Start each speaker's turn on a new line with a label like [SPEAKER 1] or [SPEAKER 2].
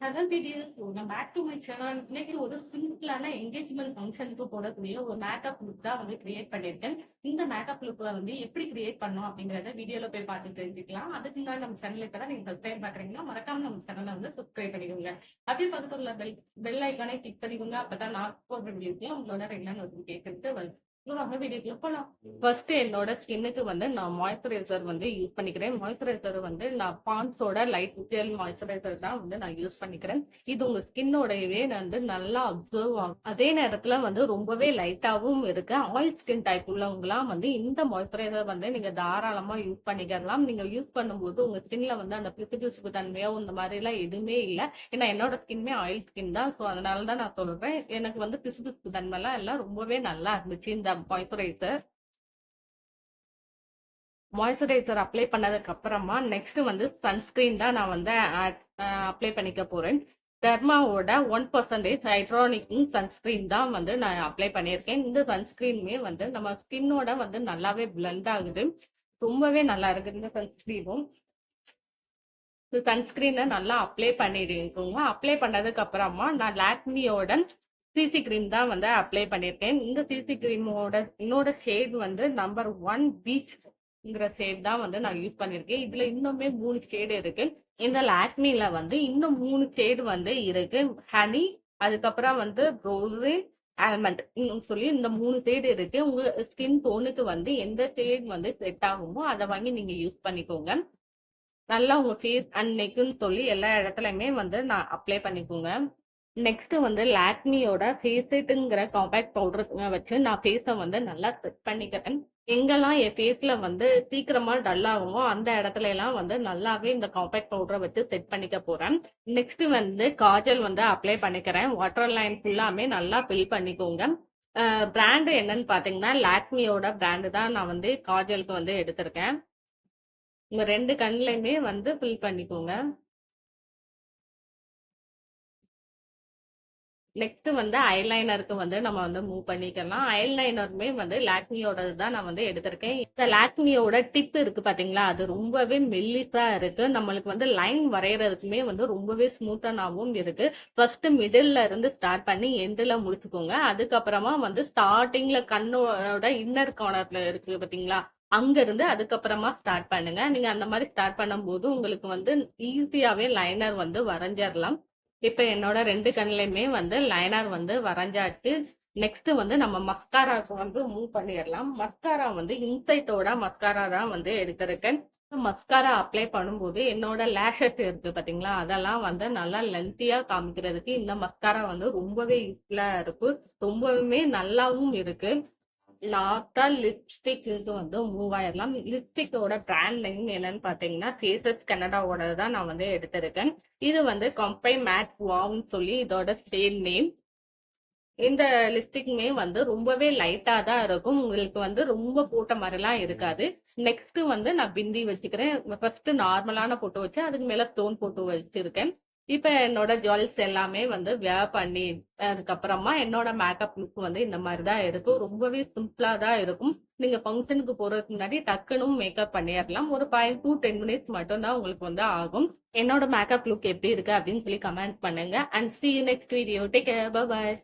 [SPEAKER 1] அதான் வீடியோஸ் நான் back to my channel. இன்னைக்கு ஒரு சிம்பிளான என்கேஜ்மெண்ட் ஃபங்ஷனுக்கு போடக்கூடிய ஒரு மேக்கப் லுக் தான் வந்து கிரியேட் பண்ணியிருக்கேன். இந்த மேக்கப் லுக்ல வந்து எப்படி கிரியேட் பண்ணணும் அப்படிங்கிறத வீடியோல போய் பார்த்து தெரிஞ்சுக்கலாம். அதுக்கு முன்னாடி நம்ம சேனல் இப்ப தான் நீங்க ஃபர்ஸ்ட் டைம் பார்க்குறீங்கன்னா மறக்காம நம்ம சேனலை வந்து சப்ஸ்கிரைப் பண்ணிக்கோங்க. அப்படியே பக்கத்துல உள்ள பெல் பெல் ஐக்கானை கிளிக் பண்ணிக்கோங்க. அப்பதான் நான் போடுற வீடியோஸ்ல உங்களோட ரெகுலர் நோட்டிஃபிகேஷனுக்கு வரும். நம்ம வீடியோக்குள்ள போலாம். ஃபர்ஸ்ட் என்னோட ஸ்கின்னுக்கு வந்து நான் மாய்ஸ்சரைசர் வந்து யூஸ் பண்ணிக்கிறேன். மாய்ஸ்சரைசர் வந்து நான் பாண்ட்ஸோட லைட் ஜெல் மாய்ஸ்சரைசர் தான் வந்து நான் யூஸ் பண்ணிக்கிறேன். இது உங்க ஸ்கின்னோடவே வந்து நல்லா அப்சர்வ் ஆகும். அதே நேரத்துல வந்து ரொம்பவே லைட்டாவும் இருக்கு. ஆயில் ஸ்கின் டைப் உள்ளவங்கலாம் வந்து இந்த மாய்ஸ்சரைசர் வந்து நீங்க தாராளமா யூஸ் பண்ணிக்கலாம். நீங்க யூஸ் பண்ணும்போது உங்க ஸ்கின்ல வந்து அந்த பிசுபிசுப்பு தன்மையோ இந்த மாதிரி எல்லாம் எதுவுமே இல்லை. ஏன்னா என்னோட ஸ்கின்மே ஆயில் ஸ்கின் தான். ஸோ அதனால தான் நான் சொல்றேன். எனக்கு வந்து பிசுபிசுப்பு தன்மைலாம் எல்லாம் ரொம்பவே நல்லா இருந்துச்சு இந்த மாய்ஸ்சரைசர். மாய்ஸ்சரைசர் அப்ளை பண்ணதுக்கு அப்புறமா நெக்ஸ்ட் வந்து சன்ஸ்கிரீன் தான் நான் வந்து அப்ளை பண்ணிக்க போறேன். டெர்மாவோட 1% ஹைட்ரானிக் சன்ஸ்கிரீன் தான் வந்து நான் அப்ளை பண்ணியிருக்கேன். இந்த சன்ஸ்கிரீனுமே வந்து நம்ம ஸ்கின்னோட வந்து நல்லாவே பிளெண்ட் ஆகுது. ரொம்பவே நல்லா இருக்கு இந்த சன்ஸ்கிரீனும். சன்ஸ்கிரீனை நல்லா அப்ளை பண்ணிடுங்க. அப்ளை பண்ணதுக்கு அப்புறமா நான் லாக்மியோட சிசி கிரீம் தான் வந்து அப்ளை பண்ணியிருக்கேன். இந்த சிசி கிரீமோட என்னோட ஷேட் வந்து நம்பர் 1 பீச்ங்கிற ஷேட் தான் வந்து நான் யூஸ் பண்ணியிருக்கேன். இதுல இன்னுமே 3 ஷேடு இருக்கு. இந்த லாக்மில வந்து இன்னும் 3 ஷேடு வந்து இருக்கு. ஹனி, அதுக்கப்புறம் வந்து ரோஸு, ஆல்மண்ட் சொல்லி இந்த 3 ஷேடு இருக்கு. உங்க ஸ்கின் டோனுக்கு வந்து எந்த ஷேட் வந்து செட் ஆகுமோ அதை வாங்கி நீங்க யூஸ் பண்ணிக்கோங்க. நல்லா உங்க ஃபேஸ் அண்ட் நெக்குன்னு சொல்லி எல்லா இடத்துலயுமே வந்து நான் அப்ளை பண்ணிக்கோங்க. நெக்ஸ்ட் வந்து லாக்மியோட ஃபேஸிட்டுங்கிற காம்பேக்ட் பவுடர் வச்சு நான் ஃபேஸை வந்து நல்லா செட் பண்ணிக்கிறேன். எங்கெல்லாம் என் ஃபேஸ்ல வந்து சீக்கிரமா டல் ஆகுமோ அந்த இடத்துல எல்லாம் வந்து நல்லாவே இந்த காம்பேக்ட் பவுடரை வச்சு செட் பண்ணிக்க போறேன். நெக்ஸ்ட் வந்து காஜல் வந்து அப்ளை பண்ணிக்கிறேன். வாட்டர் லைன் ஃபுல்லாமே நல்லா ஃபில் பண்ணிக்கோங்க. பிராண்டு என்னன்னு பாத்தீங்கன்னா லாக்மியோட பிராண்டு தான் நான் வந்து காஜலுக்கு வந்து எடுத்திருக்கேன். உங்க 2 கண்ணுலயுமே வந்து ஃபில் பண்ணிக்கோங்க. நெக்ஸ்ட் வந்து ஐலைனருக்கு வந்து நம்ம வந்து மூவ் பண்ணிக்கலாம். ஐலைனருமே வந்து லாக்மியோட தான் நான் வந்து எடுத்திருக்கேன். இந்த லாக்மியோட டிப் இருக்கு பாத்தீங்களா, அது ரொம்பவே மெல்லிசா இருக்கு. நம்மளுக்கு வந்து லைன் வரைகிறதுக்குமே வந்து ரொம்பவே ஸ்மூத்தனாகவும் இருக்கு. ஃபர்ஸ்ட் மிடில்ல இருந்து ஸ்டார்ட் பண்ணி எண்டில் முடிச்சுக்கோங்க. அதுக்கப்புறமா வந்து ஸ்டார்டிங்ல கண்ணோட இன்னர் கார்னர்ல இருக்கு பாத்தீங்களா, அங்க இருந்து அதுக்கப்புறமா ஸ்டார்ட் பண்ணுங்க. நீங்க அந்த மாதிரி ஸ்டார்ட் பண்ணும்போது உங்களுக்கு வந்து ஈஸியாவே லைனர் வந்து வரைஞ்சிடலாம். இப்ப என்னோட 2 கண்ணுலயுமே வந்து லைனர் வந்து வரைஞ்சாச்சு. நெக்ஸ்ட் வந்து நம்ம மஸ்காராக்கு வந்து மூவ் பண்ணிடலாம். மஸ்காரா வந்து இன்சைட்டோட மஸ்காரா தான் வந்து எடுத்திருக்கேன். மஸ்காரா அப்ளை பண்ணும்போது என்னோட லேஷஸ் இருக்கு பாத்தீங்களா, அதெல்லாம் வந்து நல்லா லென்த்தியா காமிக்கிறதுக்கு இந்த மஸ்காரா வந்து ரொம்பவே யூஸ்ஃபுல்லா இருக்கு. ரொம்பவுமே நல்லாவும் இருக்கு. லாஸ்டா லிப்ஸ்டிக்கு வந்து மூவ் ஆயிடலாம். லிப்ஸ்டிக்கோட பிராண்ட் நேம் என்னன்னு பாத்தீங்கன்னா ஃபேஸஸ் கனடாவோட தான் நான் வந்து எடுத்திருக்கேன். இது வந்து கம்பை மேட் வாவ்னு சொல்லி இதோட சேல் நேம். இந்த லிப்ஸ்டிக்குமே வந்து ரொம்பவே லைட்டா தான் இருக்கும். உங்களுக்கு வந்து ரொம்ப போட்ட மாதிரிலாம் இருக்காது. நெக்ஸ்ட் வந்து நான் பிந்தி வச்சுக்கிறேன். ஃபர்ஸ்ட் நார்மலான போட்டு வச்சு அதுக்கு மேல ஸ்டோன் போட்டு வச்சிருக்கேன். இப்ப என்னோட ஜுவல்ஸ் எல்லாமே வந்து வேர் பண்ணி அதுக்கப்புறமா என்னோட மேக்கப் லுக் வந்து இந்த மாதிரி தான் இருக்கும். ரொம்பவே சிம்பிளா தான் இருக்கும். நீங்க ஃபங்க்ஷனுக்கு போறதுக்கு முன்னாடி டக்குனும் மேக்கப் பண்ணிடலாம். ஒரு 5 to 10 மினிட்ஸ் மட்டும் தான் உங்களுக்கு வந்து ஆகும். என்னோட மேக்கப் லுக் எப்படி இருக்கு அப்படின்னு சொல்லி கமெண்ட் பண்ணுங்க. And see you next video. Take care. Bye bye.